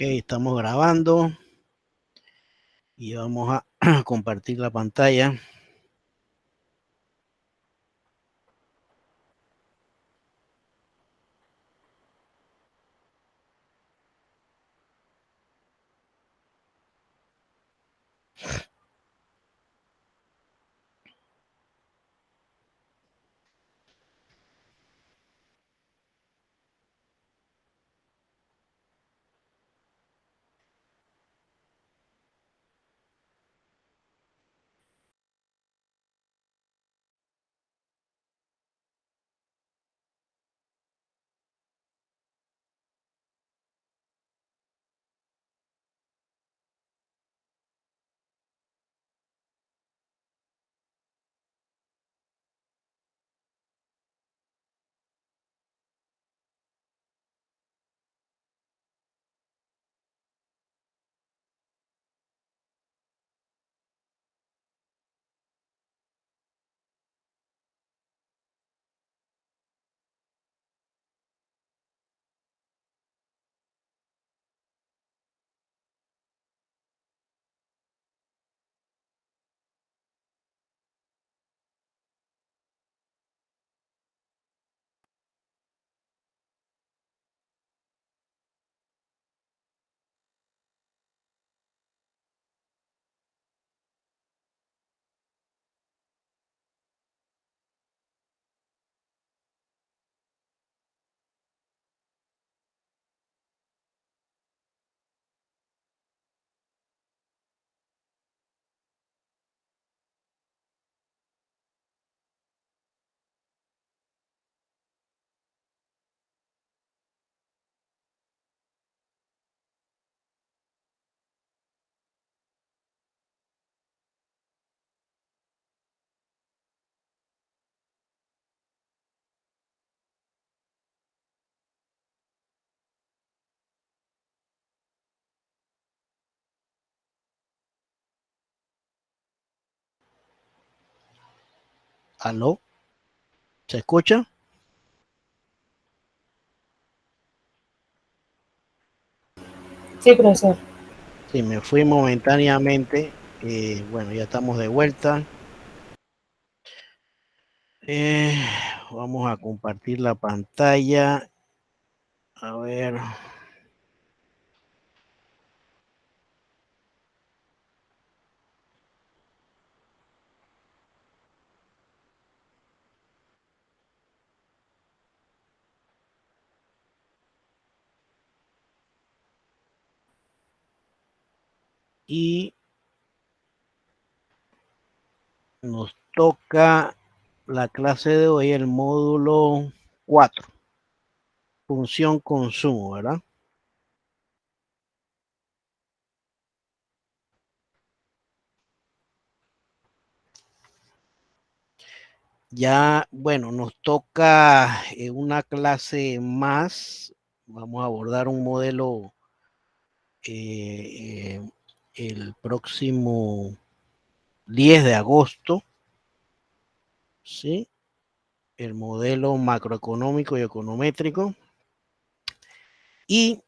Estamos grabando y vamos a compartir la pantalla. ¿Aló? ¿Se escucha? Sí, profesor. Sí, me fui momentáneamente. Bueno, ya estamos de vuelta. Eh, Vamos a compartir la pantalla. A ver. Y nos toca la clase de hoy, el módulo 4, función consumo, ¿verdad? Ya, bueno, nos toca una clase más. Vamos a abordar un modelo eh, el próximo 10 de agosto, ¿sí? El modelo macroeconómico y econométrico. Y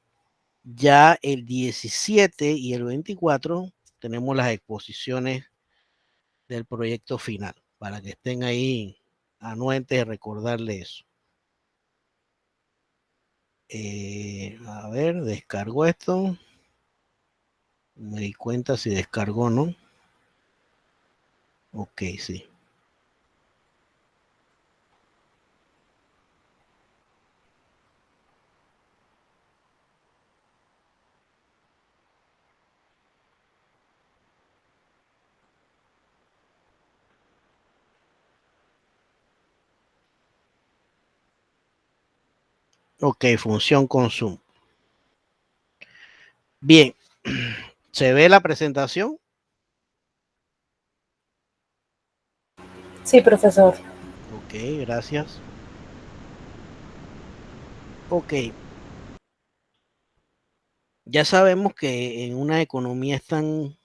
ya el 17 y el 24 tenemos las exposiciones del proyecto final, para que estén ahí anuentes de recordarle eso. A ver, descargo esto. Me di cuenta si descargó, ¿no? Ok, sí. Ok, función consumo. Bien, ¿se ve la presentación? Sí, profesor. Ok, gracias. Ok, ya sabemos que en una economía están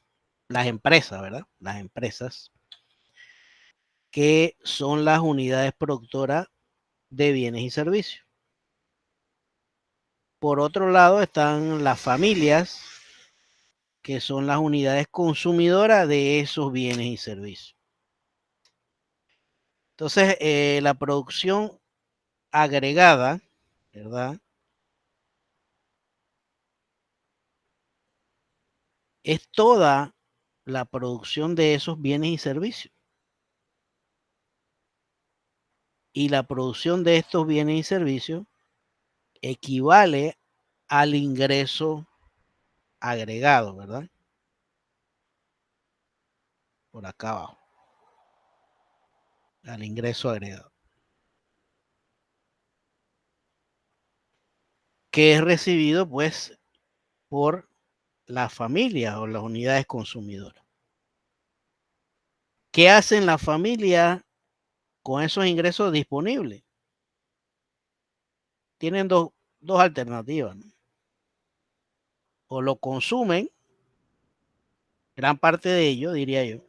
las empresas, ¿verdad? Las empresas, que son las unidades productoras de bienes y servicios. Por otro lado están las familias, que son las unidades consumidoras de esos bienes y servicios. Entonces, la producción agregada, ¿verdad? Es toda la producción de esos bienes y servicios. Y la producción de estos bienes y servicios equivale al ingreso agregado, ¿verdad? Por acá abajo, al ingreso agregado, que es recibido pues por las familias o las unidades consumidoras. ¿Qué hacen las familias con esos ingresos disponibles? Tienen dos alternativas, ¿no? O lo consumen, gran parte de ello, diría yo,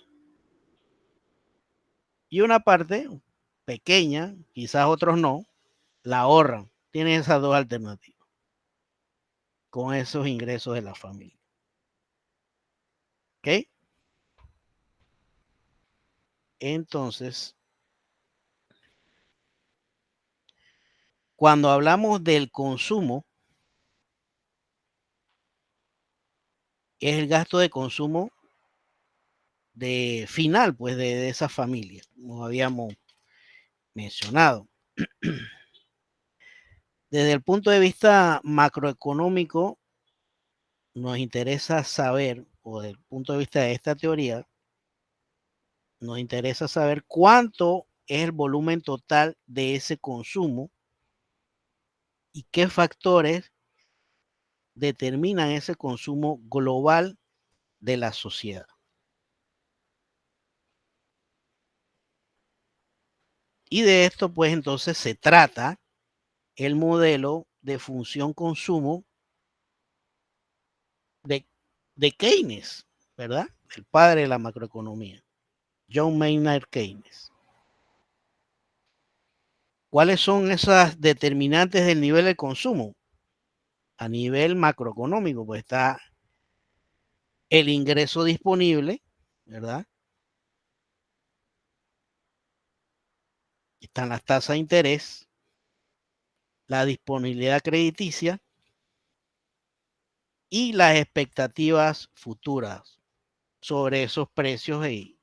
y una parte pequeña, quizás otros no, la ahorran. Tienen esas dos alternativas con esos ingresos de la familia. ¿Ok? Entonces, cuando hablamos del consumo, es el gasto de consumo de final, pues, de esa familia, como habíamos mencionado. Desde el punto de vista macroeconómico, nos interesa saber, o desde el punto de vista de esta teoría, nos interesa saber cuánto es el volumen total de ese consumo y qué factores determinan ese consumo global de la sociedad. Y de esto, pues, entonces se trata el modelo de función-consumo de, de Keynes, ¿verdad? El padre de la macroeconomía, John Maynard Keynes. ¿Cuáles son esas determinantes del nivel de consumo? A nivel macroeconómico, pues está el ingreso disponible, ¿verdad? Están las tasas de interés, la disponibilidad crediticia y las expectativas futuras sobre esos precios e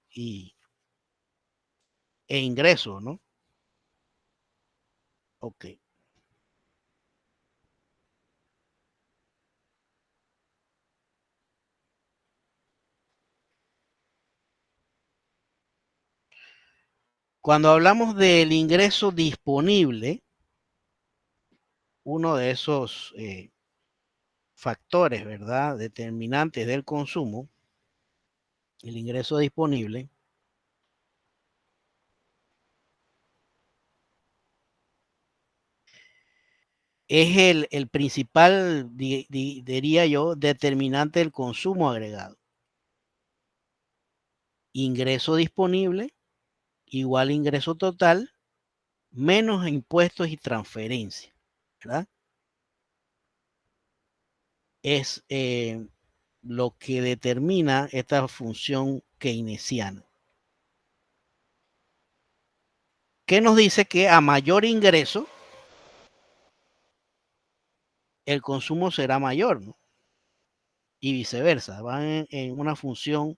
ingresos, ¿no? Ok. Cuando hablamos del ingreso disponible, uno de esos factores, ¿verdad? Determinantes del consumo, el ingreso disponible, es el principal, diría yo, determinante del consumo agregado. Ingreso disponible igual ingreso total menos impuestos y transferencias, ¿verdad? Es lo que determina esta función keynesiana. ¿Qué nos dice? Que a mayor ingreso, el consumo será mayor, ¿no? Y viceversa, van en una función,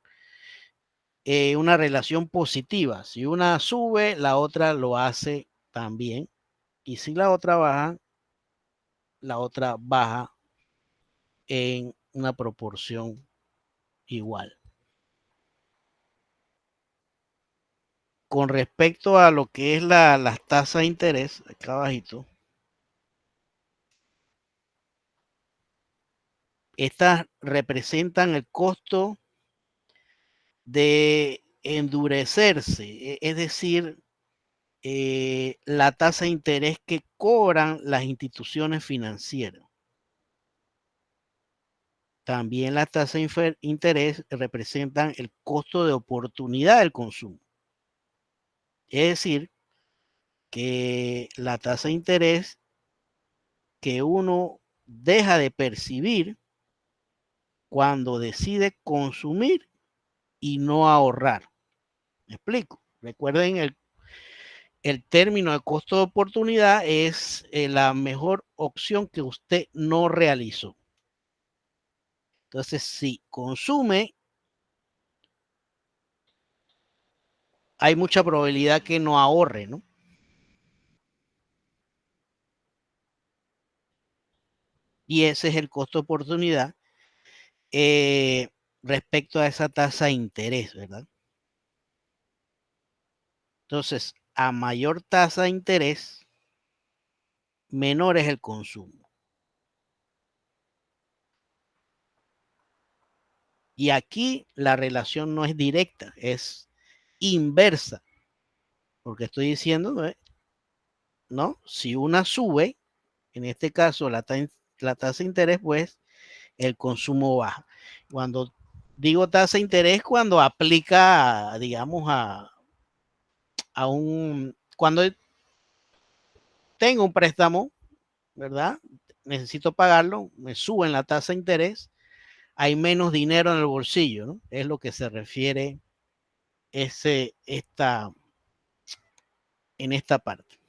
una relación positiva. Si una sube, la otra lo hace también. Y si la otra baja, la otra baja en una proporción igual. Con respecto a lo que es las tasas de interés, acá abajito, estas representan el costo de endurecerse, es decir, la tasa de interés que cobran las instituciones financieras. También las tasas de interés representan el costo de oportunidad del consumo. Es decir, que la tasa de interés que uno deja de percibir cuando decide consumir y no ahorrar. ¿Me explico? Recuerden, el término de costo de oportunidad es la mejor opción que usted no realizó. Entonces, si consume, hay mucha probabilidad que no ahorre, ¿no? Y ese es el costo de oportunidad respecto a esa tasa de interés, ¿verdad? Entonces, a mayor tasa de interés, menor es el consumo. Y aquí la relación no es directa, es inversa, porque estoy diciendo, ¿no? Si una sube, en este caso la tasa de interés, pues el consumo baja. Cuando digo tasa de interés, cuando aplica, digamos, cuando tengo un préstamo, ¿verdad? Necesito pagarlo, me suben la tasa de interés, hay menos dinero en el bolsillo, ¿no? Es lo que se refiere en esta parte.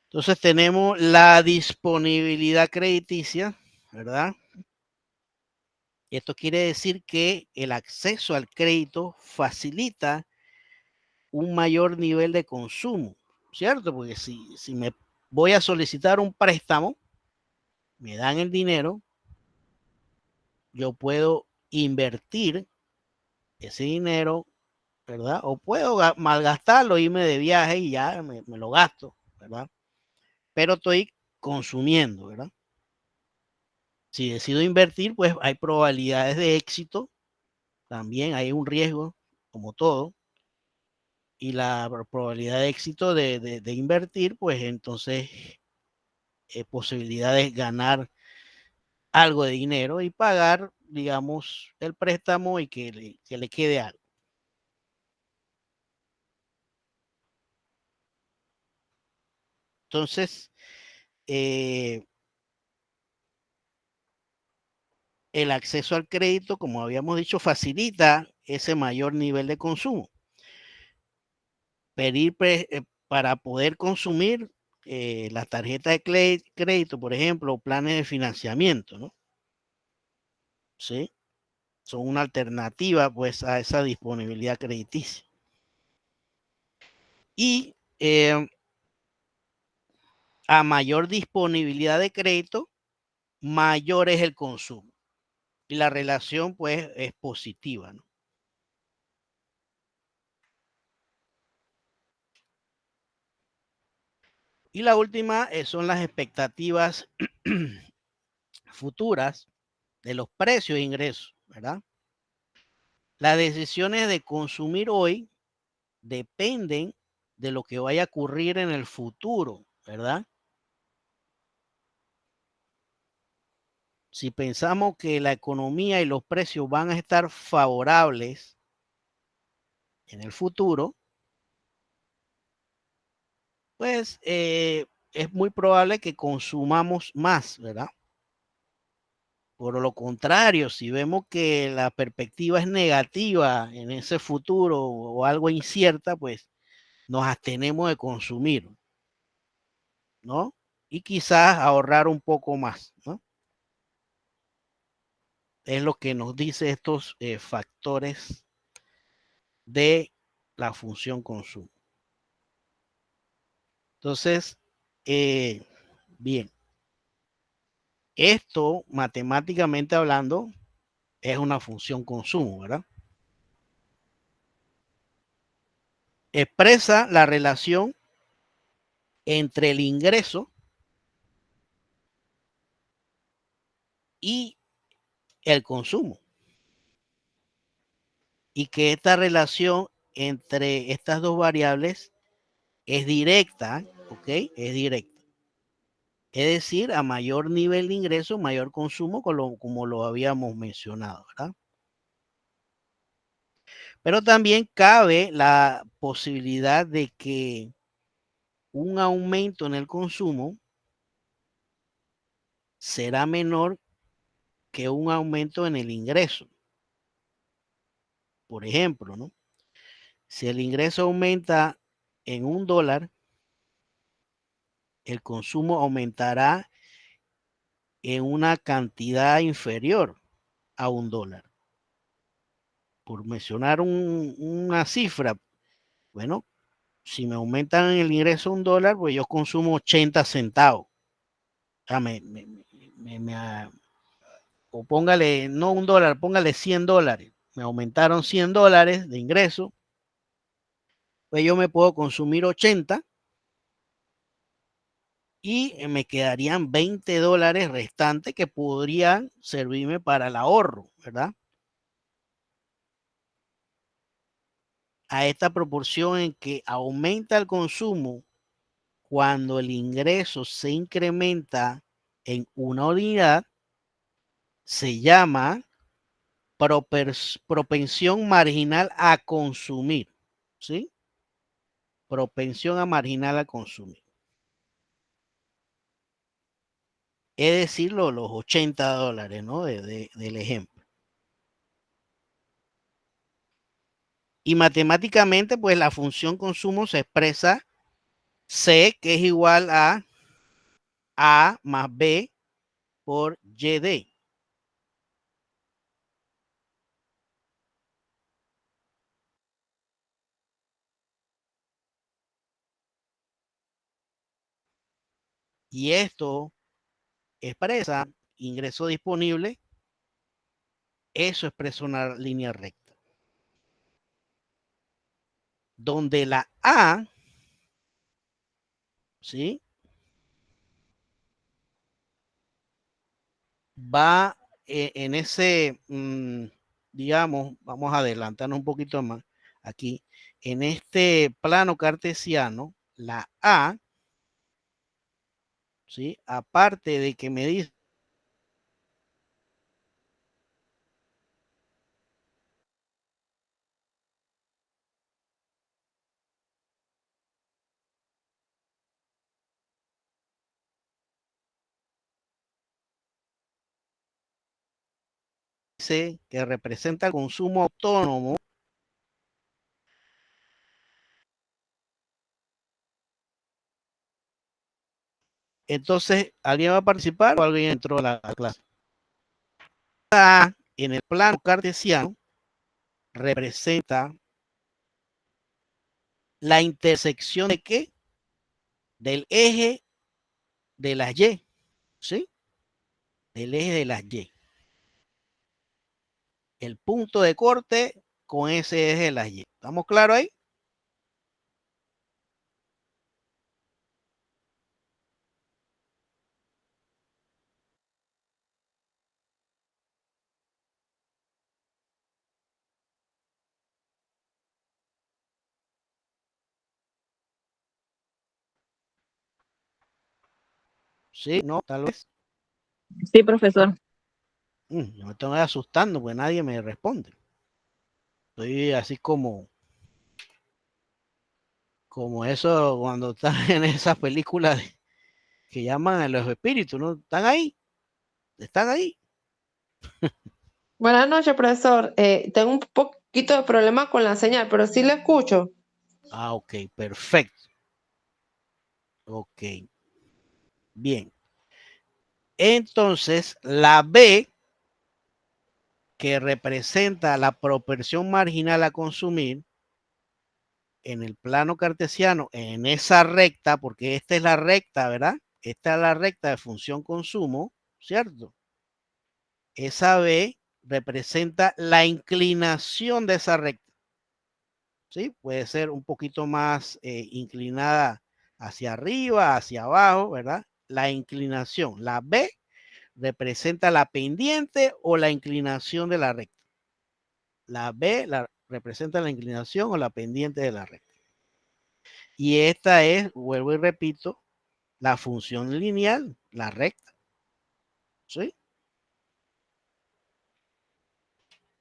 Entonces tenemos la disponibilidad crediticia, ¿verdad? Esto quiere decir que el acceso al crédito facilita un mayor nivel de consumo, ¿cierto? Porque si me voy a solicitar un préstamo, me dan el dinero, yo puedo invertir ese dinero, ¿verdad? O puedo malgastarlo, irme de viaje y ya me lo gasto, ¿verdad? Pero estoy consumiendo, ¿verdad? Si decido invertir, pues hay probabilidades de éxito, también hay un riesgo, como todo, y la probabilidad de éxito de invertir, pues entonces posibilidades de ganar algo de dinero y pagar, digamos, el préstamo y que le quede algo. Entonces, el acceso al crédito, como habíamos dicho, facilita ese mayor nivel de consumo. Pedir para poder consumir las tarjetas de crédito, por ejemplo, planes de financiamiento, ¿no? ¿Sí? Son una alternativa pues a esa disponibilidad crediticia. Y a mayor disponibilidad de crédito, mayor es el consumo. Y la relación pues es positiva, ¿no? Y la última son las expectativas futuras de los precios e ingresos, ¿verdad? Las decisiones de consumir hoy dependen de lo que vaya a ocurrir en el futuro, ¿verdad? Si pensamos que la economía y los precios van a estar favorables en el futuro, pues es muy probable que consumamos más, ¿verdad? Por lo contrario, si vemos que la perspectiva es negativa en ese futuro o algo incierta, pues nos abstenemos de consumir, ¿no? Y quizás ahorrar un poco más, ¿no? Es lo que nos dice estos factores de la función consumo. Entonces, bien, esto matemáticamente hablando es una función consumo, ¿verdad? Expresa la relación entre el ingreso y el consumo. Y que esta relación entre estas dos variables es directa, ¿ok? Es directa. Es decir, a mayor nivel de ingreso, mayor consumo, como lo habíamos mencionado, ¿verdad? Pero también cabe la posibilidad de que un aumento en el consumo será menor que un aumento en el ingreso. Por ejemplo, ¿no? Si el ingreso aumenta en $1, el consumo aumentará en una cantidad inferior a $1. Por mencionar una cifra, bueno, si me aumentan el ingreso $1, pues yo consumo 80 centavos. O sea, o póngale, no $1, póngale $100. Me aumentaron $100 de ingreso, pues yo me puedo consumir 80 y me quedarían $20 restantes que podrían servirme para el ahorro, ¿verdad? A esta proporción en que aumenta el consumo cuando el ingreso se incrementa en una unidad, se llama propensión marginal a consumir, ¿sí? Propensión a marginal a consumir. Es decir, los $80, ¿no? Del ejemplo. Y matemáticamente, pues la función consumo se expresa C, que es igual a A más B por YD. Y esto expresa ingreso disponible, eso expresa una línea recta. Donde la A, ¿sí? Va en ese, digamos, vamos a adelantarnos un poquito más aquí. En este plano cartesiano, la A, ¿sí? Aparte de que me dice que representa el consumo autónomo, entonces, ¿alguien va a participar o alguien entró a la clase? A, en el plano cartesiano, representa la intersección de qué? Del eje de las Y, ¿sí? Del eje de las Y. El punto de corte con ese eje de las Y. ¿Estamos claros ahí? Sí, no, tal vez. Sí, profesor. Yo me estoy asustando porque nadie me responde. Estoy así como eso cuando están en esas películas que llaman a los espíritus, ¿no? ¿Están ahí? ¿Están ahí? Buenas noches, profesor. Tengo un poquito de problema con la señal, pero sí le escucho. Ah, ok, perfecto. Ok, bien. Entonces, la B, que representa la proporción marginal a consumir, en el plano cartesiano, en esa recta, porque esta es la recta, ¿verdad? Esta es la recta de función consumo, ¿cierto? Esa B representa la inclinación de esa recta, ¿sí? Puede ser un poquito más inclinada hacia arriba, hacia abajo, ¿verdad? La inclinación, la B representa la pendiente o la inclinación de la recta. La B representa la inclinación o la pendiente de la recta. Y esta es, vuelvo y repito, la función lineal, la recta. ¿Sí?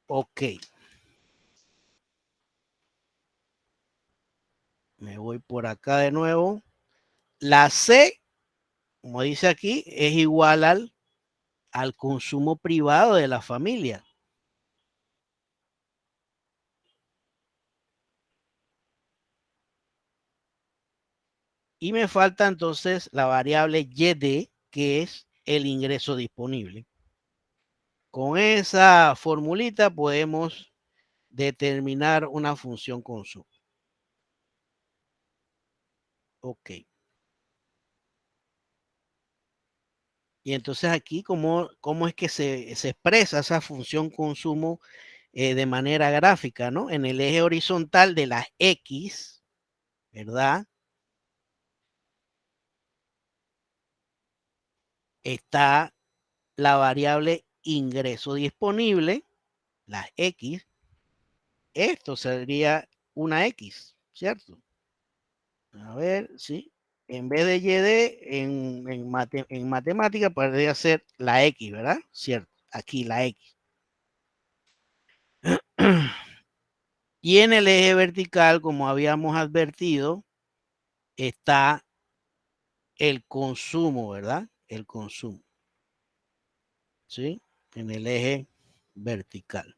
Ok. Me voy por acá de nuevo. La C, como dice aquí, es igual al al consumo privado de la familia. Y me falta entonces la variable YD, que es el ingreso disponible. Con esa formulita podemos determinar una función consumo. Ok. Y entonces aquí, ¿cómo es que se expresa esa función consumo de manera gráfica, ¿no? En el eje horizontal de las X, ¿verdad? Está la variable ingreso disponible, las X. Esto sería una X, ¿cierto? A ver, sí. En vez de YD, en matemática podría ser la X, ¿verdad? Cierto. Aquí la X. Y en el eje vertical, como habíamos advertido, está el consumo, ¿verdad? El consumo. ¿Sí? En el eje vertical.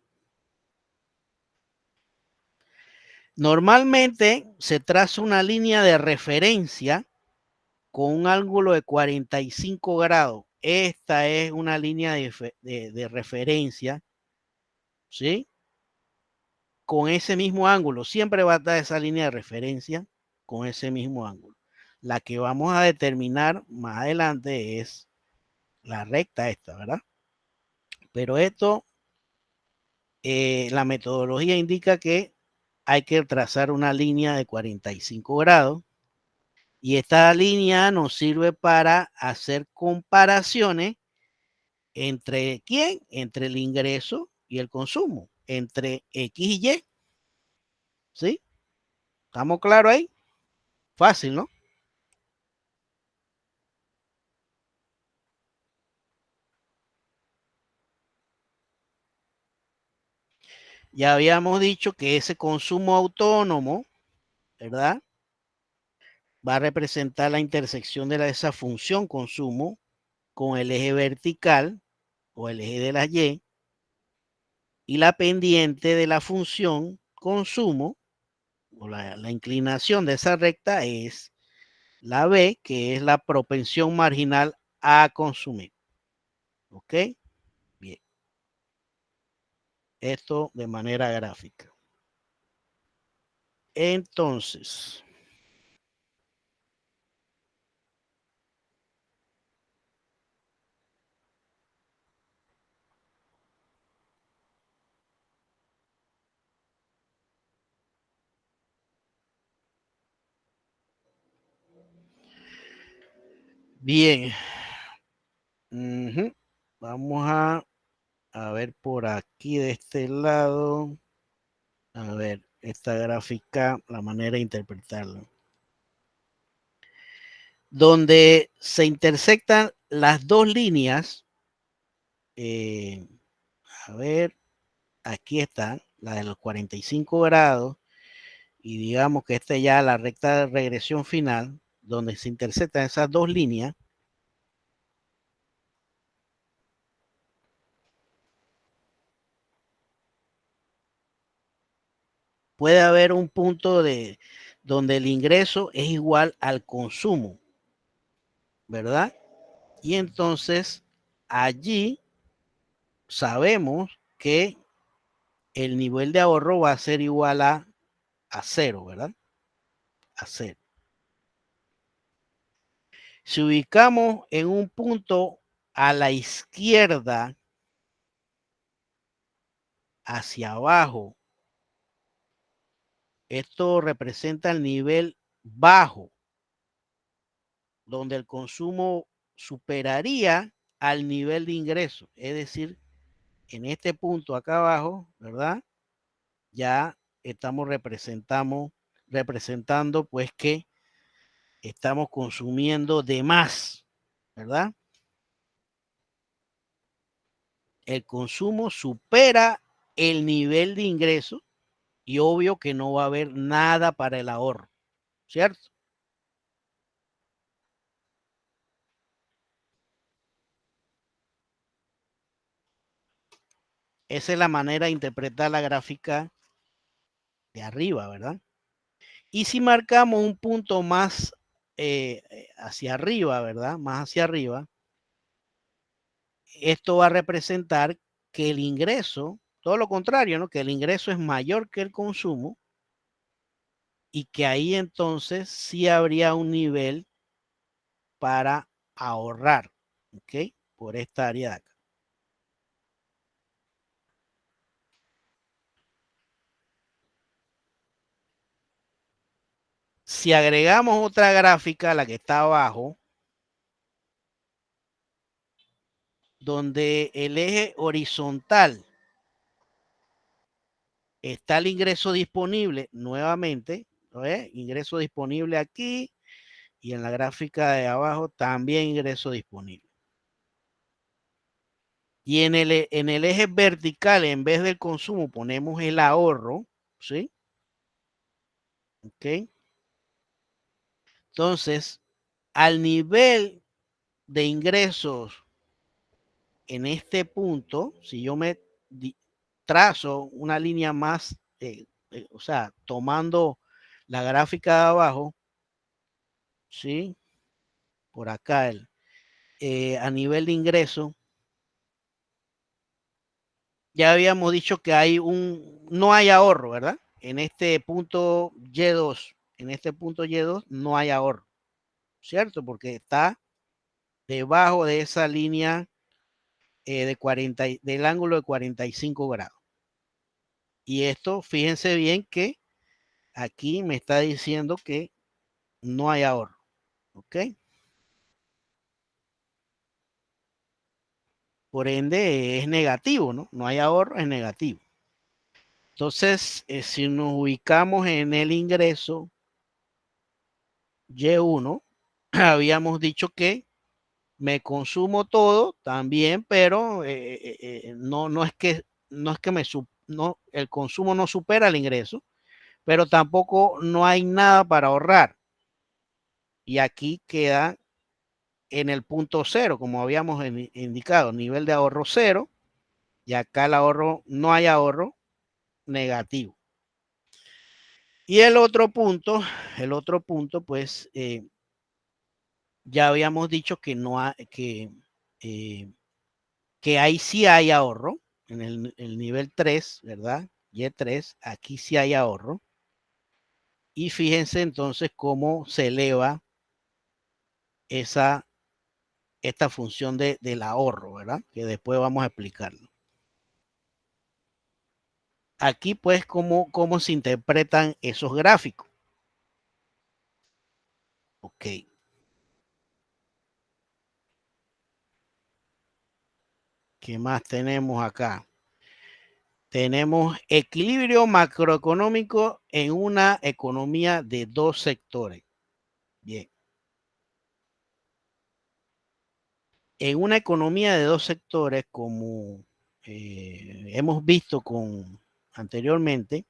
Normalmente se traza una línea de referencia con un ángulo de 45 grados. Esta es una línea de referencia, ¿sí? Con ese mismo ángulo. Siempre va a estar esa línea de referencia con ese mismo ángulo. La que vamos a determinar más adelante es la recta esta, ¿verdad? Pero esto, la metodología indica que hay que trazar una línea de 45 grados y esta línea nos sirve para hacer comparaciones entre quién, entre el ingreso y el consumo, entre X y Y. ¿Sí? ¿Estamos claros ahí? Fácil, ¿no? Ya habíamos dicho que ese consumo autónomo, ¿verdad? Va a representar la intersección de esa función consumo con el eje vertical o el eje de la y la pendiente de la función consumo o la inclinación de esa recta es la B, que es la propensión marginal a consumir. ¿Ok? Bien. Esto de manera gráfica. Entonces, bien. Vamos a ver por aquí de este lado. A ver, esta gráfica, la manera de interpretarla. Donde se intersectan las dos líneas. A ver, aquí está, la de los 45 grados. Y digamos que esta ya la recta de regresión final, donde se intersectan esas dos líneas. Puede haber un punto de donde el ingreso es igual al consumo, ¿verdad? Y entonces allí sabemos que el nivel de ahorro va a ser igual a cero, ¿verdad? A cero. Si ubicamos en un punto a la izquierda, hacia abajo, esto representa el nivel bajo, donde el consumo superaría al nivel de ingreso. Es decir, en este punto acá abajo, ¿verdad? Ya estamos representando pues que estamos consumiendo de más, ¿verdad? El consumo supera el nivel de ingreso y obvio que no va a haber nada para el ahorro, ¿cierto? Esa es la manera de interpretar la gráfica de arriba, ¿verdad? Y si marcamos un punto más hacia arriba, ¿verdad? Más hacia arriba, esto va a representar que el ingreso, todo lo contrario, ¿no? Que el ingreso es mayor que el consumo y que ahí entonces sí habría un nivel para ahorrar, ¿ok? Por esta área de acá. Si agregamos otra gráfica, la que está abajo, donde el eje horizontal está el ingreso disponible nuevamente, ¿no es? Ingreso disponible aquí y en la gráfica de abajo también ingreso disponible. Y en el eje vertical, en vez del consumo, ponemos el ahorro, ¿sí? ¿Ok? Entonces, al nivel de ingresos en este punto, si yo me trazo una línea más, o sea, tomando la gráfica de abajo, ¿sí? Por acá, a nivel de ingreso, ya habíamos dicho que no hay ahorro, ¿verdad? En este punto Y2, no hay ahorro, ¿cierto? Porque está debajo de esa línea del ángulo de 45 grados. Y esto, fíjense bien que aquí me está diciendo que no hay ahorro, ¿ok? Por ende es negativo, ¿no? No hay ahorro, es negativo. Entonces, si nos ubicamos en el ingreso Y1, habíamos dicho que me consumo todo también, pero no es que el consumo no supera el ingreso, pero tampoco no hay nada para ahorrar. Y aquí queda en el punto cero, como habíamos indicado, nivel de ahorro cero, y acá no hay ahorro negativo. Y el otro punto, pues, ya habíamos dicho que no hay, que ahí sí hay ahorro, en el nivel 3, ¿verdad? Y3, aquí sí hay ahorro. Y fíjense entonces cómo se eleva esta función del ahorro, ¿verdad? Que después vamos a explicarlo. Aquí pues cómo se interpretan esos gráficos. Ok. ¿Qué más tenemos acá? Tenemos equilibrio macroeconómico en una economía de dos sectores. Bien. En una economía de dos sectores, como hemos visto anteriormente,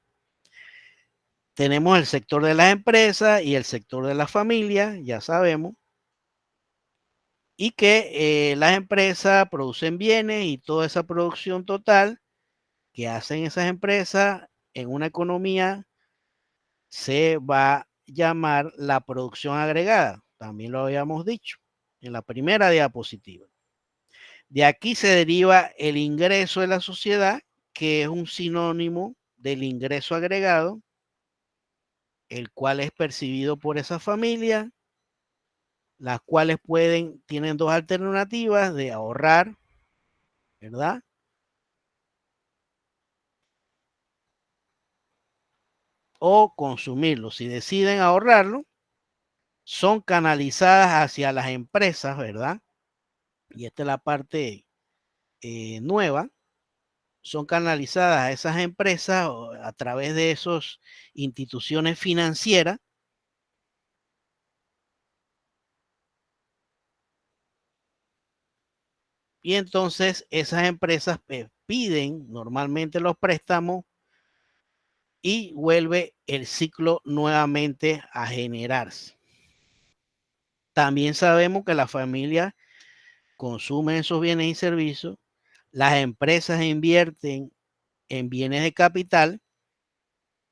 tenemos el sector de las empresas y el sector de las familias, ya sabemos, y que las empresas producen bienes y toda esa producción total que hacen esas empresas en una economía se va a llamar la producción agregada. También lo habíamos dicho en la primera diapositiva. De aquí se deriva el ingreso de la sociedad, que es un sinónimo del ingreso agregado, el cual es percibido por esa familia, las cuales tienen dos alternativas de ahorrar, ¿verdad? O consumirlo. Si deciden ahorrarlo, son canalizadas hacia las empresas, ¿verdad? Y esta es la parte nueva. Son canalizadas a esas empresas a través de esas instituciones financieras. Y entonces esas empresas piden normalmente los préstamos y vuelve el ciclo nuevamente a generarse. También sabemos que la familia consume esos bienes y servicios, las empresas invierten en bienes de capital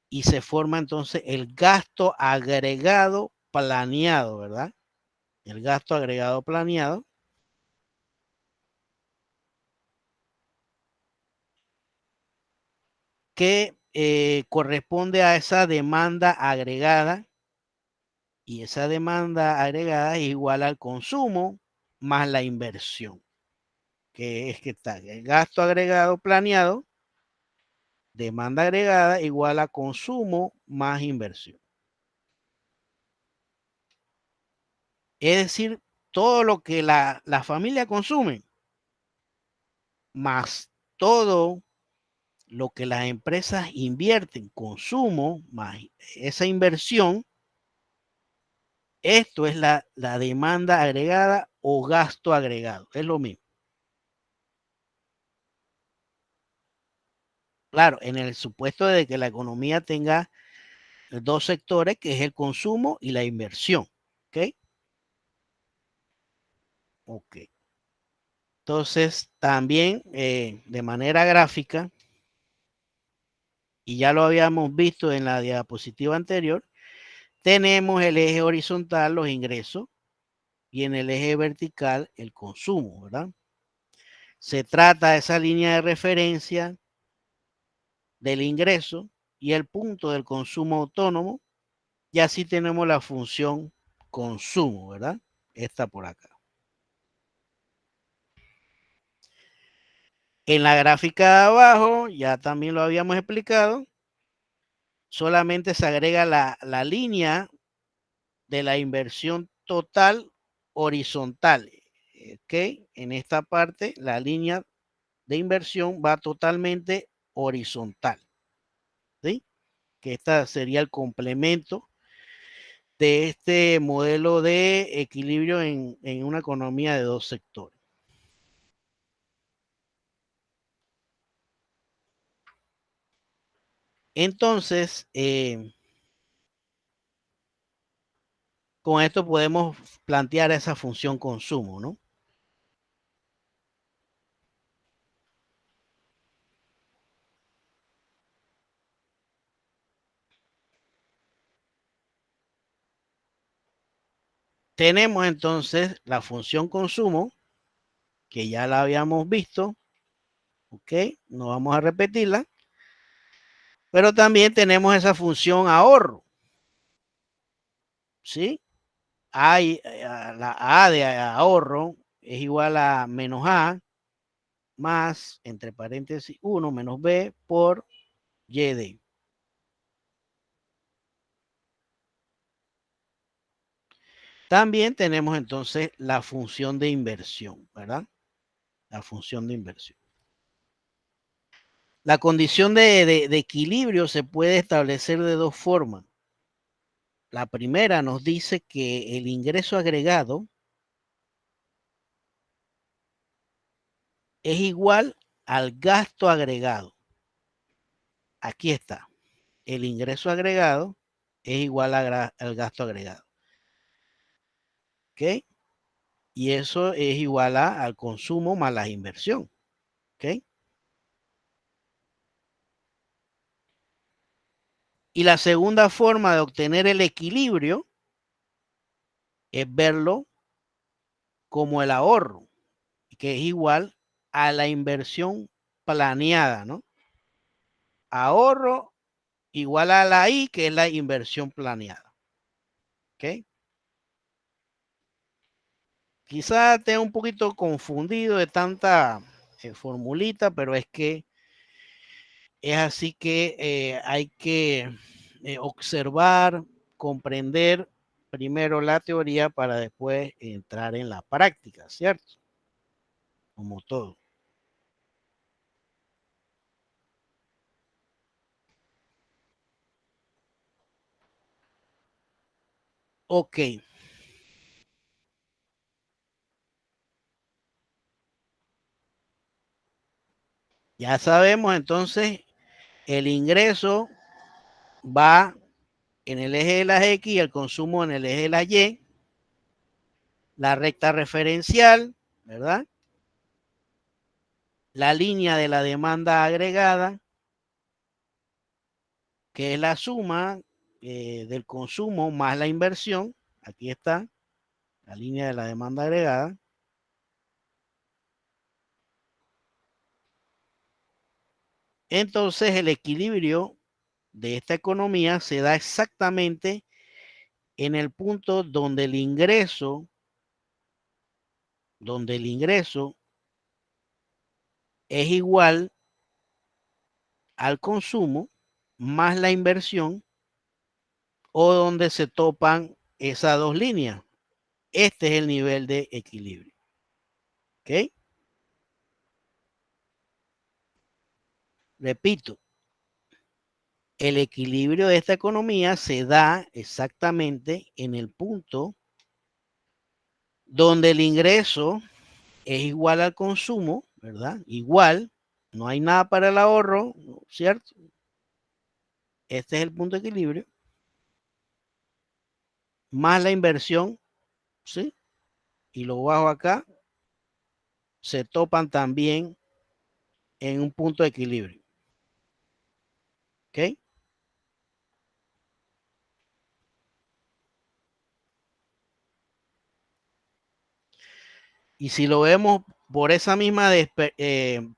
y se forma entonces el gasto agregado planeado, ¿verdad? El gasto agregado planeado. Que corresponde a esa demanda agregada, y esa demanda agregada es igual al consumo más la inversión, que es que está el gasto agregado planeado, demanda agregada igual a consumo más inversión. Es decir, todo lo que la familia consume, más todo lo que las empresas invierten, consumo más esa inversión. Esto es la demanda agregada o gasto agregado. Es lo mismo. Claro, en el supuesto de que la economía tenga dos sectores, que es el consumo y la inversión. ¿Ok? Ok. Entonces, también de manera gráfica, y ya lo habíamos visto en la diapositiva anterior, tenemos el eje horizontal, los ingresos, y en el eje vertical, el consumo, ¿verdad? Se trata de esa línea de referencia del ingreso y el punto del consumo autónomo, y así tenemos la función consumo, ¿verdad? Esta por acá. En la gráfica de abajo, ya también lo habíamos explicado, solamente se agrega la línea de la inversión total horizontal. ¿Ok? En esta parte, la línea de inversión va totalmente horizontal. ¿Sí? Que esta sería el complemento de este modelo de equilibrio en una economía de dos sectores. Entonces, con esto podemos plantear esa función consumo, ¿no? Tenemos entonces la función consumo, que ya la habíamos visto, ¿ok? No vamos a repetirla. Pero también tenemos esa función ahorro, ¿sí? La A de ahorro es igual a menos A más, entre paréntesis, 1 menos B por YD. También tenemos entonces la función de inversión, ¿verdad? La función de inversión. La condición de equilibrio se puede establecer de dos formas. La primera nos dice que el ingreso agregado es igual al gasto agregado. Aquí está. El ingreso agregado es igual al gasto agregado. ¿Ok? Y eso es igual al consumo más la inversión. ¿Ok? Y la segunda forma de obtener el equilibrio es verlo como el ahorro, que es igual a la inversión planeada, ¿no? Ahorro igual a la I, que es la inversión planeada. ¿Ok? Quizá esté un poquito confundido de tanta formulita, pero es que es así que hay que observar, comprender primero la teoría para después entrar en la práctica, ¿cierto? Como todo. Ok. Ya sabemos entonces, el ingreso va en el eje de las X y el consumo en el eje de la Y. La recta referencial, ¿verdad? la línea de la demanda agregada, que es la suma del consumo más la inversión. Aquí está la línea de la demanda agregada. Entonces el equilibrio de esta economía se da exactamente en el punto donde el ingreso es igual al consumo más la inversión, o donde se topan esas dos líneas. Este es el nivel de equilibrio. ¿Ok? Repito, el equilibrio de esta economía se da exactamente en el punto donde el ingreso es igual al consumo, ¿verdad? Igual, no hay nada para el ahorro, ¿cierto? Este es el punto de equilibrio. Más la inversión, ¿sí? Y lo bajo acá, se topan también en un punto de equilibrio. ¿Ok? Y si lo vemos por esa misma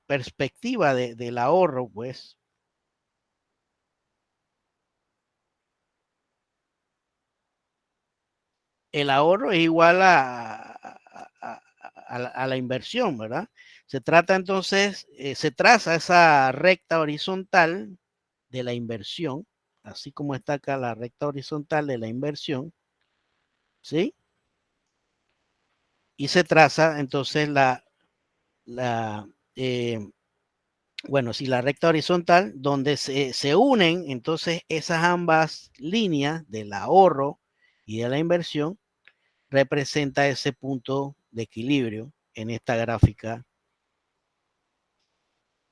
perspectiva del ahorro, pues el ahorro es igual a la inversión, ¿verdad? Se trata entonces, se traza esa recta horizontal de la inversión, así como está acá la recta horizontal de la inversión, ¿sí? Y se traza entonces bueno, si la recta horizontal, donde se unen entonces esas ambas líneas del ahorro y de la inversión, representa ese punto de equilibrio en esta gráfica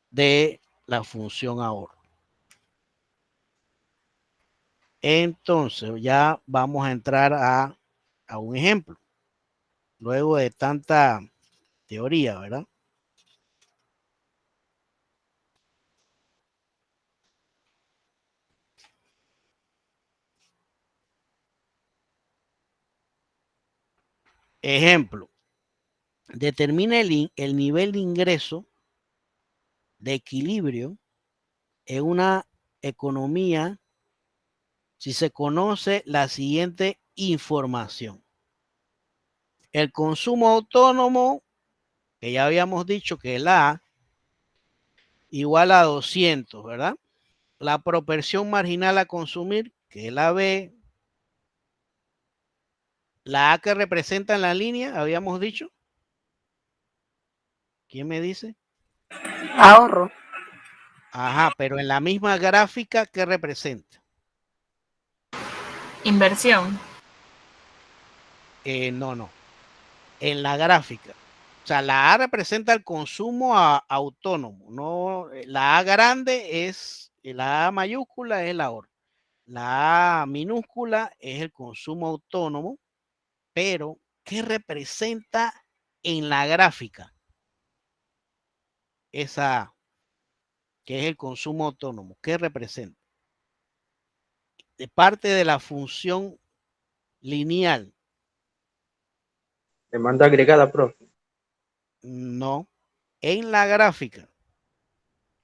de la función ahorro. Entonces, ya vamos a entrar a un ejemplo. Luego de tanta teoría, ¿verdad? Ejemplo. Determina el nivel de ingreso de equilibrio en una economía si se conoce la siguiente información. El consumo autónomo, que ya habíamos dicho que es la A, igual a 200, ¿verdad? La proporción marginal a consumir, que es la B. La A que representa en la línea, habíamos dicho. ¿Quién me dice? Ahorro. Ajá, pero en la misma gráfica, ¿qué representa? Inversión. No. En la gráfica. O sea, la A representa el consumo autónomo. No, la A grande es, la A mayúscula es el ahorro. La A minúscula es el consumo autónomo, pero ¿qué representa en la gráfica? Esa A, que es el consumo autónomo. ¿Qué representa? De parte de la función lineal. Demanda agregada, profe. No. En la gráfica.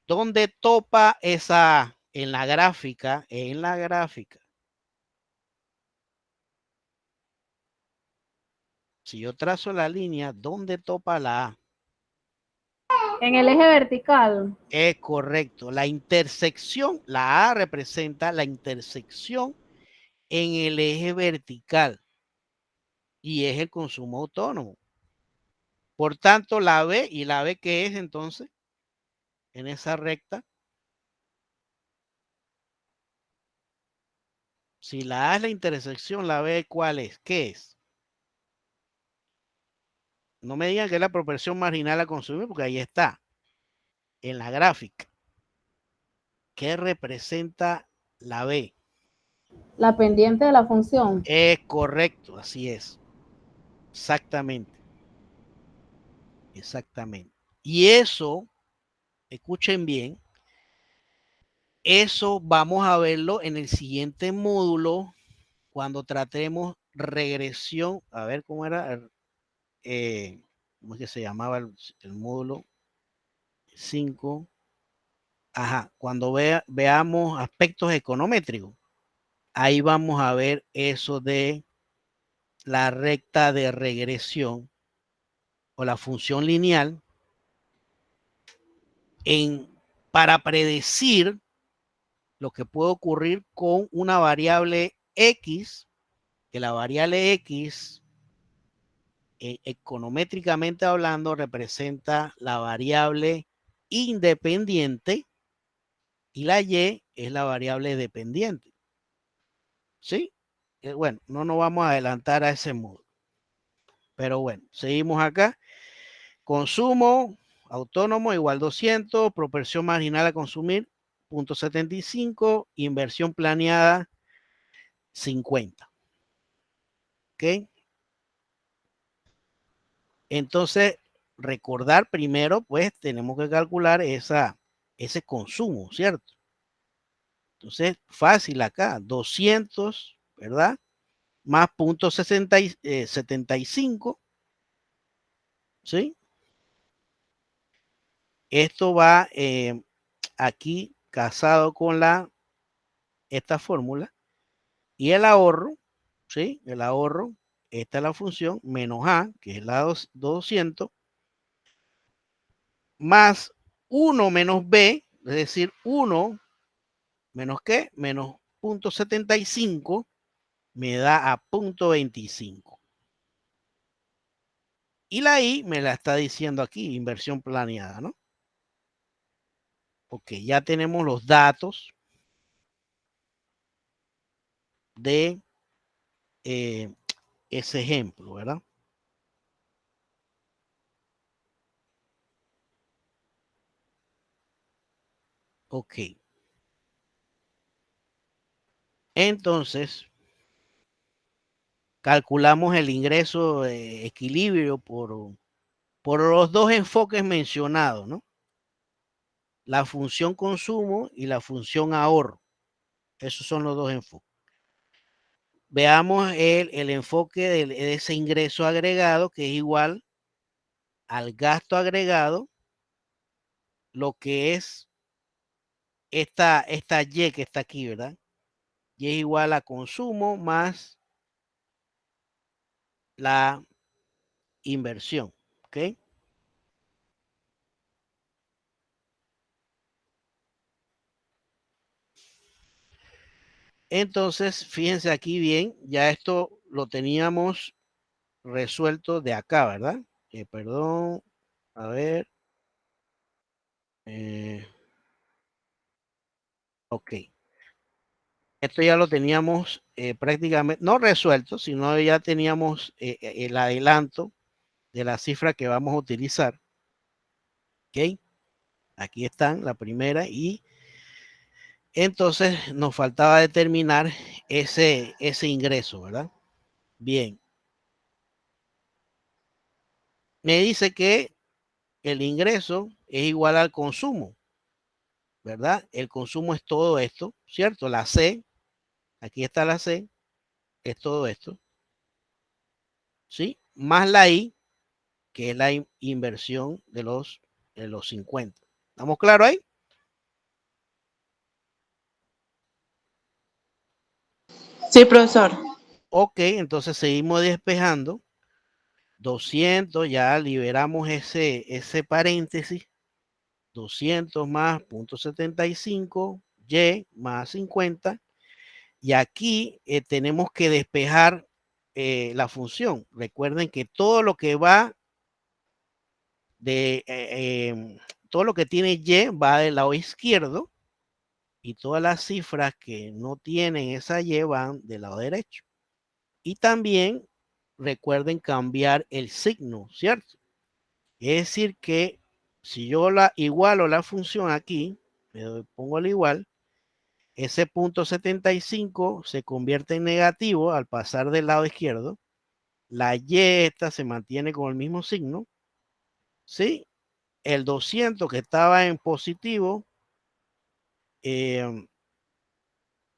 ¿Dónde topa esa A? En la gráfica. En la gráfica. Si yo trazo la línea, ¿dónde topa la A? En el eje vertical. Es correcto. La intersección, la A representa la intersección en el eje vertical y es el consumo autónomo. Por tanto, la B, ¿y la B qué es entonces? En esa recta. Si la A es la intersección, la B ¿cuál es? ¿Qué es? No me digan que es la proporción marginal a consumir, porque ahí está, en la gráfica. ¿Qué representa la B? La pendiente de la función. Es correcto, así es. Exactamente. Exactamente. Y eso escuchen bien, eso vamos a verlo en el siguiente módulo cuando tratemos regresión. A ver cómo era, ¿cómo es que se llamaba el módulo 5? Ajá, cuando veamos aspectos econométricos, ahí vamos a ver eso de la recta de regresión o la función lineal para predecir lo que puede ocurrir con una variable X, que la variable X, econométricamente hablando, representa la variable independiente y la Y es la variable dependiente. ¿Sí? Bueno, no nos vamos a adelantar a ese modo. Pero bueno, seguimos acá. Consumo autónomo igual 200, proporción marginal a consumir 0.75, inversión planeada 50. ¿Ok? Entonces, recordar primero, pues tenemos que calcular ese consumo, ¿cierto? Entonces, fácil acá, 200, ¿verdad? Más 0.75, ¿sí? Esto va aquí casado con esta fórmula y el ahorro, ¿sí? El ahorro, esta es la función, menos A, que es la 200, más 1 menos B, es decir, 1 menos ¿qué? Menos 0.75 me da a 0.25. Y la I me la está diciendo aquí, inversión planeada, ¿no? Ok, ya tenemos los datos de ese ejemplo, ¿verdad? Ok. Entonces, calculamos el ingreso de equilibrio por los dos enfoques mencionados, ¿no? La función consumo y la función ahorro. Esos son los dos enfoques. Veamos el enfoque de ese ingreso agregado, que es igual al gasto agregado, lo que es esta Y que está aquí, ¿verdad? Y es igual a consumo más la inversión, ¿ok? Entonces, fíjense aquí bien, ya esto lo teníamos resuelto de acá, ¿verdad? Perdón, a ver. Ok. Esto ya lo teníamos prácticamente, no resuelto, sino ya teníamos el adelanto de la cifra que vamos a utilizar. Ok. Aquí están, la primera, y entonces nos faltaba determinar ese ingreso, ¿verdad? Bien. Me dice que el ingreso es igual al consumo, ¿verdad? El consumo es todo esto, ¿cierto? La C, aquí está la C, es todo esto, ¿sí? Más la I, que es la inversión de los 50. ¿Estamos claros ahí? Sí, profesor. Ok, entonces seguimos despejando. 200, ya liberamos ese paréntesis. 200 más 0.75, Y más 50. Y aquí tenemos que despejar la función. Recuerden que todo lo que va todo lo que tiene Y va del lado izquierdo y todas las cifras que no tienen esa Y van del lado derecho. Y también recuerden cambiar el signo, ¿cierto? Es decir que si yo igualo la función aquí, le pongo el igual, ese 0.75 se convierte en negativo al pasar del lado izquierdo. La Y esta se mantiene con el mismo signo, ¿sí? el 200 que estaba en positivo,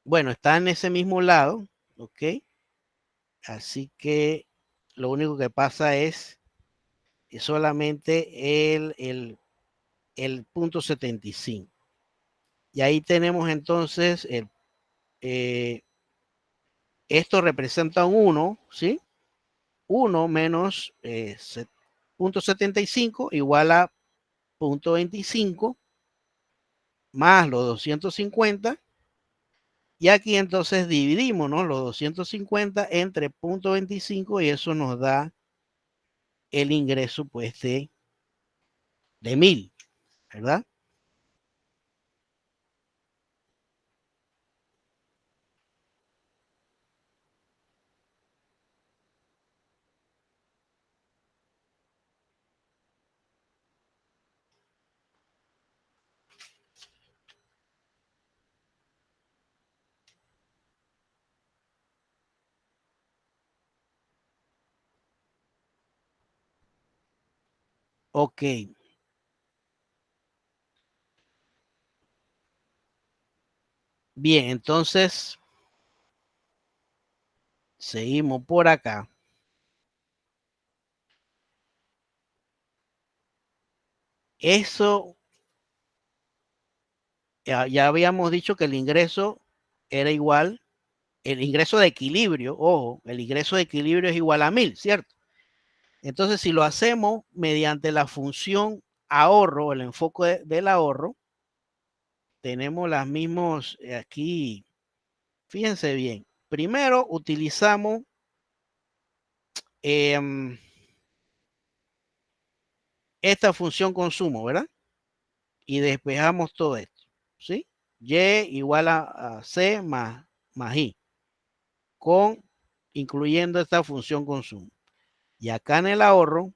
bueno, está en ese mismo lado, ¿ok? Así que lo único que pasa es solamente el punto 75. Y ahí tenemos entonces, esto representa un 1, ¿sí? 1 menos 0.75 igual a 0.25 más los 250. Y aquí entonces dividimos, ¿no?, los 250 entre 0.25 y eso nos da el ingreso pues de 1000, ¿verdad? Ok. Bien, entonces seguimos por acá. Eso, ya habíamos dicho que el ingreso era igual, el ingreso de equilibrio, ojo, el ingreso de equilibrio es igual a 1000, ¿cierto? Entonces, si lo hacemos mediante la función ahorro, el enfoque del ahorro, tenemos las mismas aquí. Fíjense bien. Primero utilizamos esta función consumo, ¿verdad? Y despejamos todo esto, ¿sí? Y igual a C más I, incluyendo esta función consumo. Y acá en el ahorro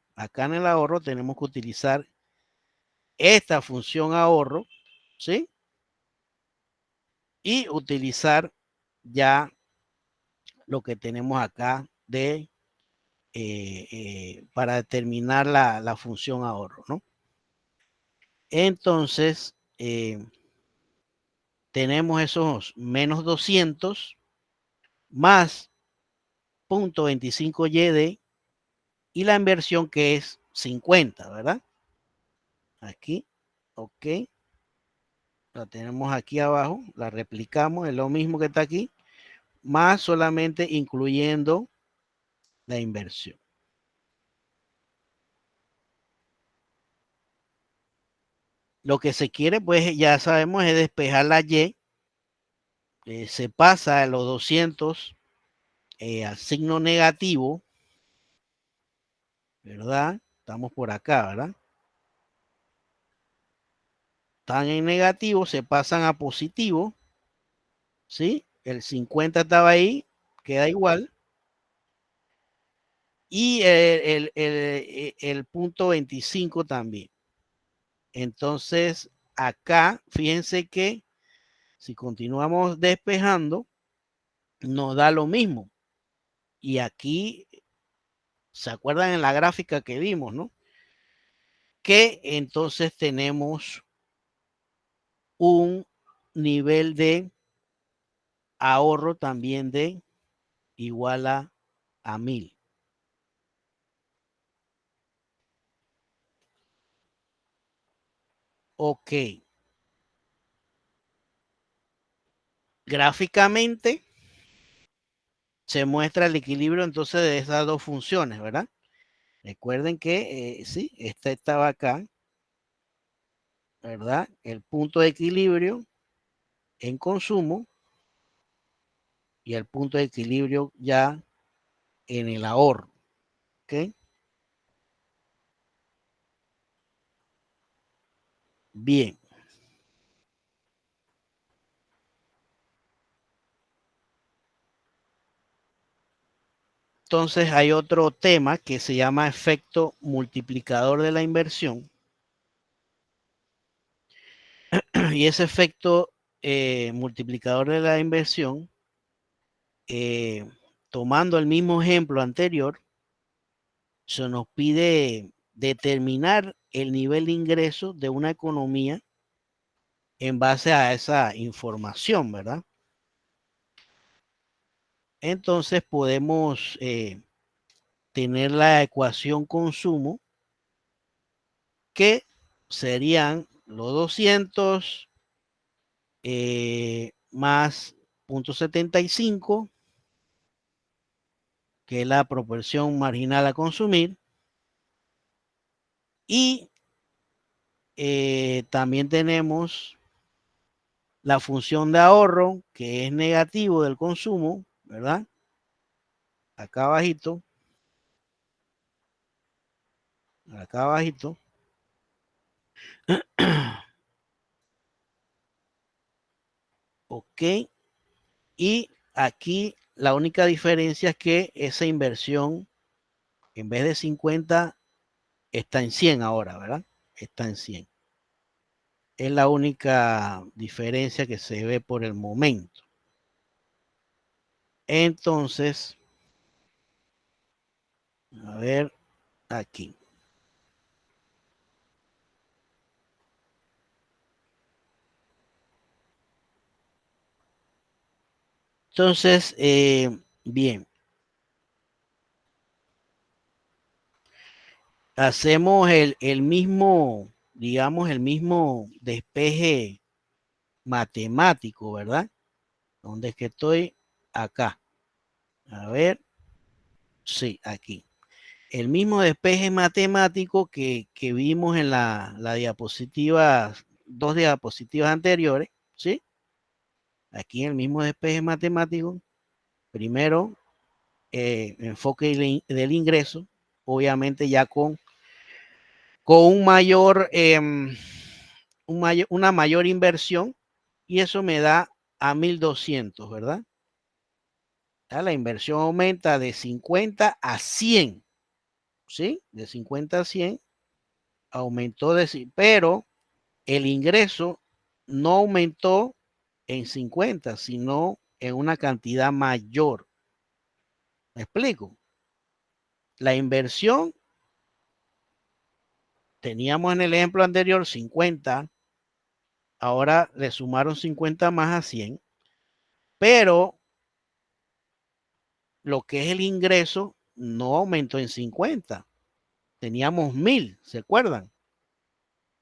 tenemos que utilizar esta función ahorro, ¿sí? Y utilizar ya lo que tenemos acá de para determinar la función ahorro, ¿no? Entonces, tenemos esos menos 200 más 0.25 y la inversión que es 50, ¿verdad? Aquí, ok. La tenemos aquí abajo, la replicamos, es lo mismo que está aquí, más solamente incluyendo la inversión. Lo que se quiere, pues ya sabemos, es despejar la Y. Se pasa a los 200 al signo negativo, ¿verdad? Estamos por acá, ¿verdad? Están en negativo, se pasan a positivo, ¿sí? El 50 estaba ahí, queda igual. Y el punto 25 también. Entonces, acá, fíjense que si continuamos despejando, nos da lo mismo. Y aquí, ¿se acuerdan en la gráfica que vimos, no? Que entonces tenemos un nivel de ahorro también de igual a 1000. Ok. Gráficamente se muestra el equilibrio entonces de esas dos funciones, ¿verdad? Recuerden que sí, esta estaba acá, ¿verdad? El punto de equilibrio en consumo y el punto de equilibrio ya en el ahorro, ¿ok? Bien. Entonces hay otro tema que se llama efecto multiplicador de la inversión. Y ese efecto multiplicador de la inversión, tomando el mismo ejemplo anterior, se nos pide determinar el nivel de ingreso de una economía en base a esa información, ¿verdad? Entonces podemos tener la ecuación consumo, que serían los 200 más 0.75, que es la proporción marginal a consumir, y también tenemos la función de ahorro, que es negativo del consumo, ¿verdad? Acá abajito. Acá abajito. Ok. Y aquí la única diferencia es que esa inversión, en vez de 50, está en 100 ahora, ¿verdad? Está en 100. Es la única diferencia que se ve por el momento. Entonces, a ver aquí. Entonces, bien. Hacemos el mismo, digamos, el mismo despeje matemático, ¿verdad? ¿Dónde es que estoy? Acá. A ver. Sí, aquí. El mismo despeje matemático que vimos en la diapositiva, 2 diapositivas anteriores, ¿sí? Aquí el mismo despeje matemático. Primero, enfoque del ingreso, obviamente ya con un mayor, una mayor inversión, y eso me da a 1200, ¿verdad? Ya la inversión aumenta de 50 a 100, ¿sí? De 50 a 100 aumentó, pero el ingreso no aumentó en 50, sino en una cantidad mayor. ¿Me explico? La inversión, teníamos en el ejemplo anterior 50, ahora le sumaron 50 más a 100, pero lo que es el ingreso no aumentó en 50. Teníamos 1000, ¿se acuerdan?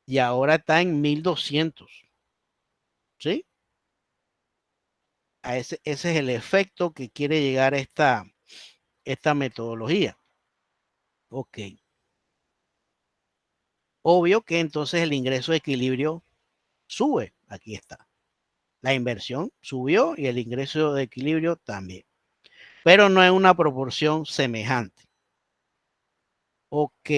Y ahora está en 1200, ¿sí? Ese es el efecto que quiere llegar a esta metodología. Ok. Obvio que entonces el ingreso de equilibrio sube. Aquí está. La inversión subió y el ingreso de equilibrio también. Pero no es una proporción semejante. Ok.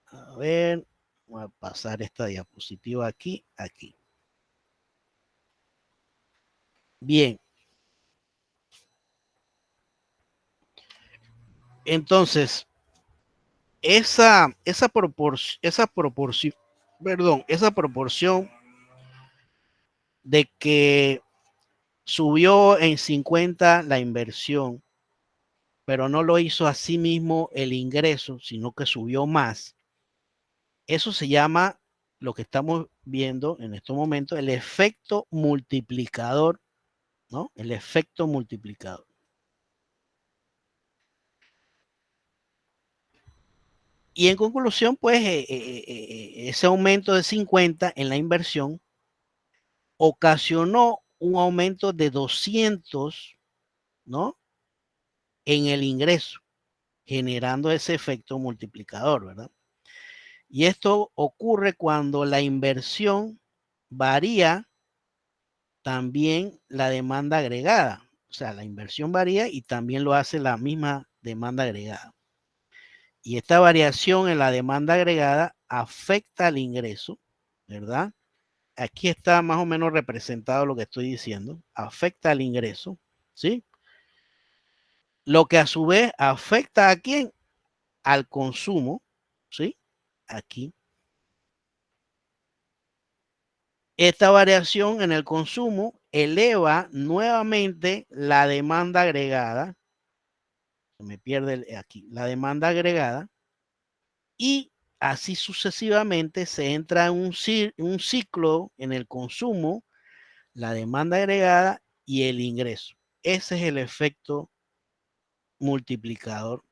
A ver, voy a pasar esta diapositiva aquí, aquí. Bien. Entonces, esa proporción de que subió en 50 la inversión, pero no lo hizo así mismo el ingreso, sino que subió más. Eso se llama, lo que estamos viendo en estos momentos, el efecto multiplicador, ¿no? El efecto multiplicador. Y en conclusión, pues, ese aumento de 50 en la inversión ocasionó un aumento de 200, ¿no? En el ingreso, generando ese efecto multiplicador, ¿verdad? Y esto ocurre cuando la inversión varía también la demanda agregada. O sea, la inversión varía y también lo hace la misma demanda agregada. Y esta variación en la demanda agregada afecta al ingreso, ¿verdad? Aquí está más o menos representado lo que estoy diciendo. Afecta al ingreso, ¿sí? Lo que a su vez afecta a quién? Al consumo, ¿sí? Aquí. Esta variación en el consumo eleva nuevamente la demanda agregada. Me pierde aquí, la demanda agregada. Y así sucesivamente se entra en un ciclo en el consumo, la demanda agregada y el ingreso. Ese es el efecto multiplicador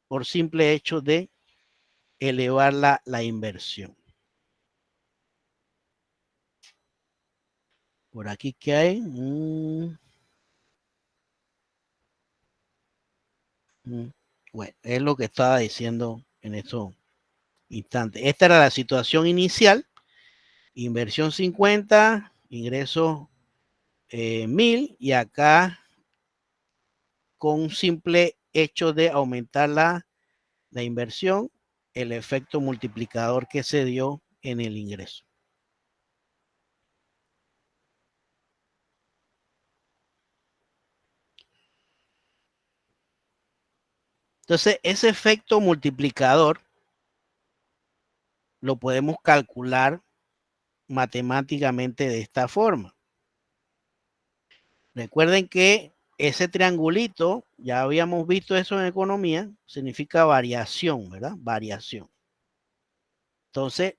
por simple hecho de elevar la inversión. Por aquí, ¿qué hay? Bueno, es lo que estaba diciendo en estos instantes. Esta era la situación inicial. Inversión 50, ingresos 1000, y acá con un simple hecho de aumentar la inversión, el efecto multiplicador que se dio en el ingreso. Entonces, ese efecto multiplicador lo podemos calcular matemáticamente de esta forma. Recuerden que ese triangulito, ya habíamos visto eso en economía, significa variación, ¿verdad? Variación. Entonces,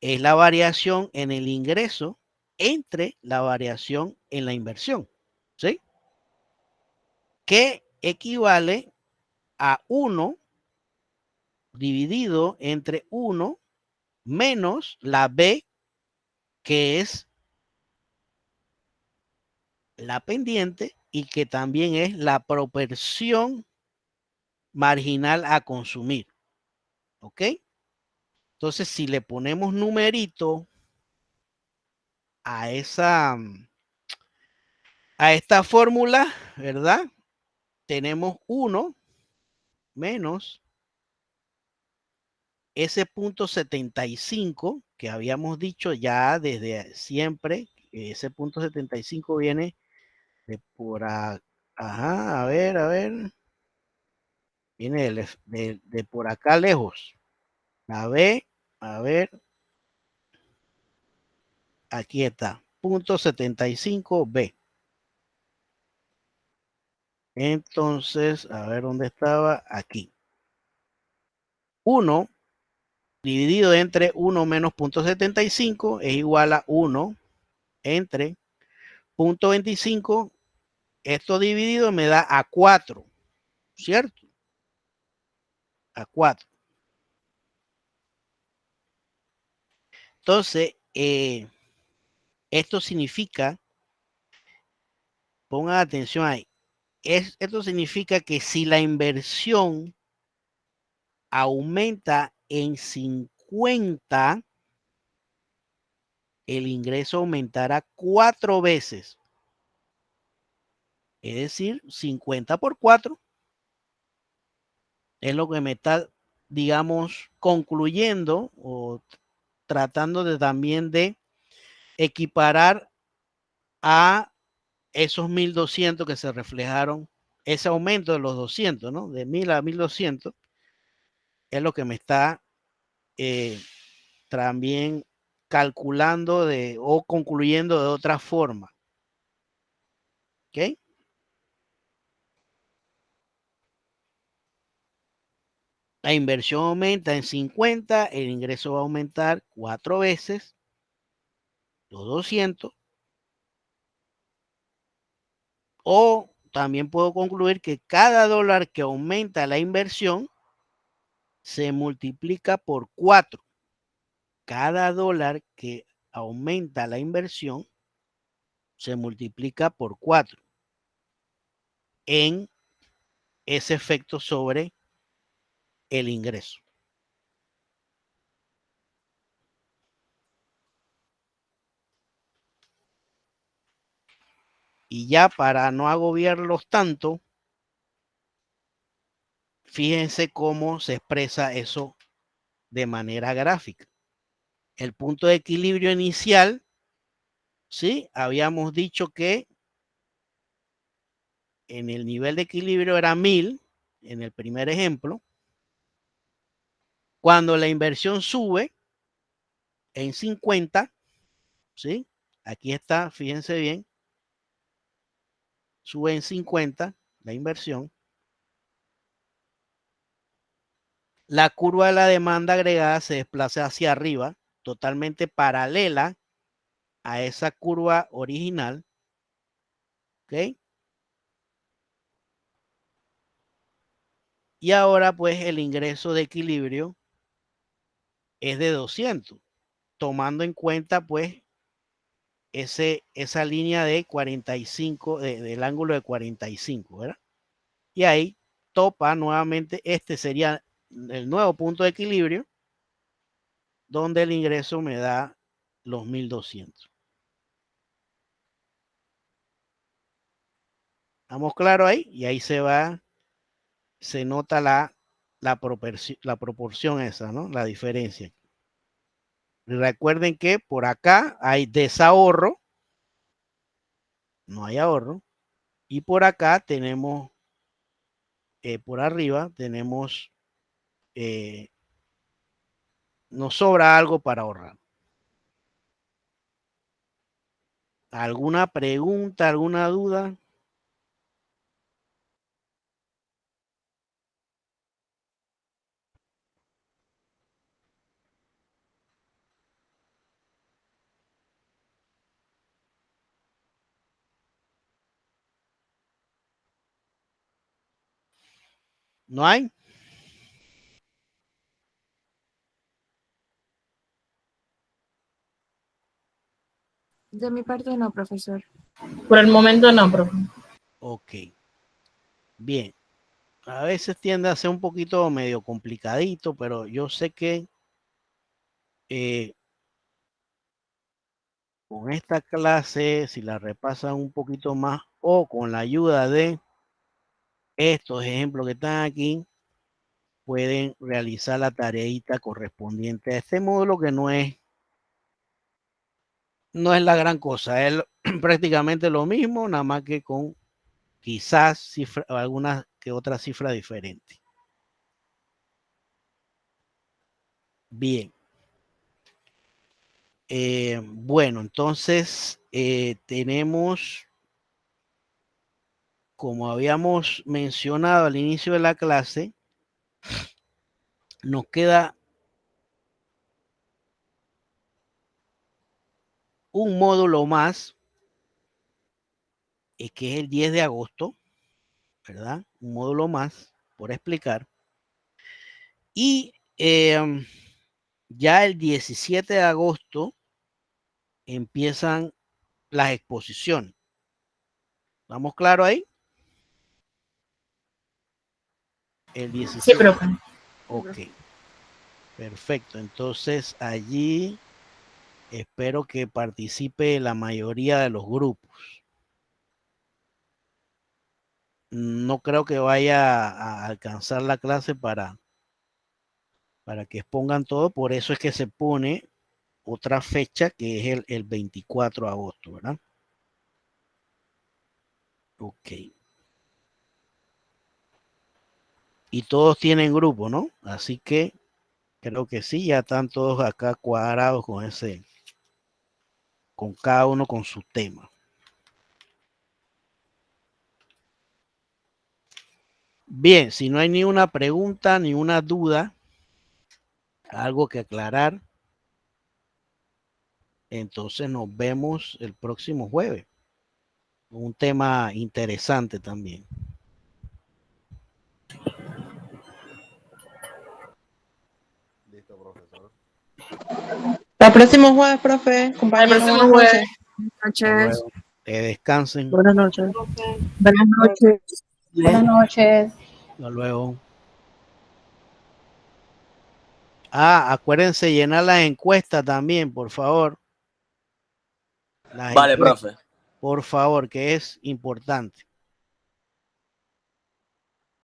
es la variación en el ingreso entre la variación en la inversión, ¿sí? Que equivale a 1 dividido entre 1 menos la B, que es la pendiente y que también es la proporción marginal a consumir. ¿Ok? Entonces, si le ponemos numerito a esta fórmula, ¿verdad? Tenemos 1 menos ese punto 75 que habíamos dicho ya desde siempre. Ese punto 75 viene de por acá. Ajá, a ver. Viene de por acá lejos. La B, a ver. Aquí está. Punto 75B. Entonces, a ver dónde estaba. Aquí. 1 dividido entre 1 menos punto 75 es igual a 1 entre punto 25. Esto dividido me da a 4, ¿cierto? A 4. Entonces, esto significa, pongan atención ahí, esto significa que si la inversión aumenta en 50, el ingreso aumentará 4 veces. Es decir, 50 por 4 es lo que me está, digamos, concluyendo o tratando de también de equiparar a esos 1200 que se reflejaron, ese aumento de los 200, ¿no? De 1000 a 1200, es lo que me está también calculando o concluyendo de otra forma. ¿Ok? La inversión aumenta en 50, el ingreso va a aumentar 4 veces, los 200. O también puedo concluir que cada dólar que aumenta la inversión se multiplica por 4. Cada dólar que aumenta la inversión se multiplica por 4 en ese efecto sobre el ingreso. Y ya para no agobiarlos tanto, fíjense cómo se expresa eso de manera gráfica. El punto de equilibrio inicial, ¿sí? Habíamos dicho que en el nivel de equilibrio era 1000, en el primer ejemplo. Cuando la inversión sube en 50, ¿sí? aquí está, fíjense bien, sube en 50 la inversión. La curva de la demanda agregada se desplaza hacia arriba, totalmente paralela a esa curva original. ¿Ok? Y ahora pues el ingreso de equilibrio es de 200, tomando en cuenta pues esa línea de 45, del ángulo de 45, ¿verdad? Y ahí topa nuevamente, este sería el nuevo punto de equilibrio, donde el ingreso me da los 1200. ¿Estamos claros ahí? Y ahí se nota la proporción esa, ¿no? La diferencia. Recuerden que por acá hay desahorro, no hay ahorro, y por acá tenemos, por arriba tenemos, nos sobra algo para ahorrar. ¿Alguna pregunta, alguna duda? ¿No hay? De mi parte no, profesor. Por el momento no, profe. Ok. Bien. A veces tiende a ser un poquito medio complicadito, pero yo sé que con esta clase, si la repasan un poquito más o con la ayuda de estos ejemplos que están aquí, pueden realizar la tareita correspondiente a este módulo, que no es la gran cosa, es prácticamente lo mismo, nada más que con quizás alguna que otra cifra diferente. Bien. Bueno, entonces tenemos, como habíamos mencionado al inicio de la clase, nos queda un módulo más, que es el 10 de agosto, ¿verdad? Un módulo más por explicar. Y ya el 17 de agosto empiezan las exposiciones. ¿Estamos claros ahí? El 17. Sí, profe. Ok. Perfecto. Entonces allí espero que participe la mayoría de los grupos. No creo que vaya a alcanzar la clase para que expongan todo. Por eso es que se pone otra fecha que es el 24 de agosto, ¿verdad? Ok. Y todos tienen grupo, ¿no? Así que creo que sí, ya están todos acá cuadrados con cada uno con su tema. Bien, si no hay ni una pregunta, ni una duda, algo que aclarar, entonces nos vemos el próximo jueves. Un tema interesante también. Listo, profesor. El próximo jueves, profe, compañeros, próximo buenas jueves. noches. Hasta Noches. luego. Que descansen. Buenas noches. Buenas noches. Buenas noches. Hasta luego. Ah, acuérdense llenar las encuestas también, por favor. Las Vale, encuestas, profe. por favor, que es importante.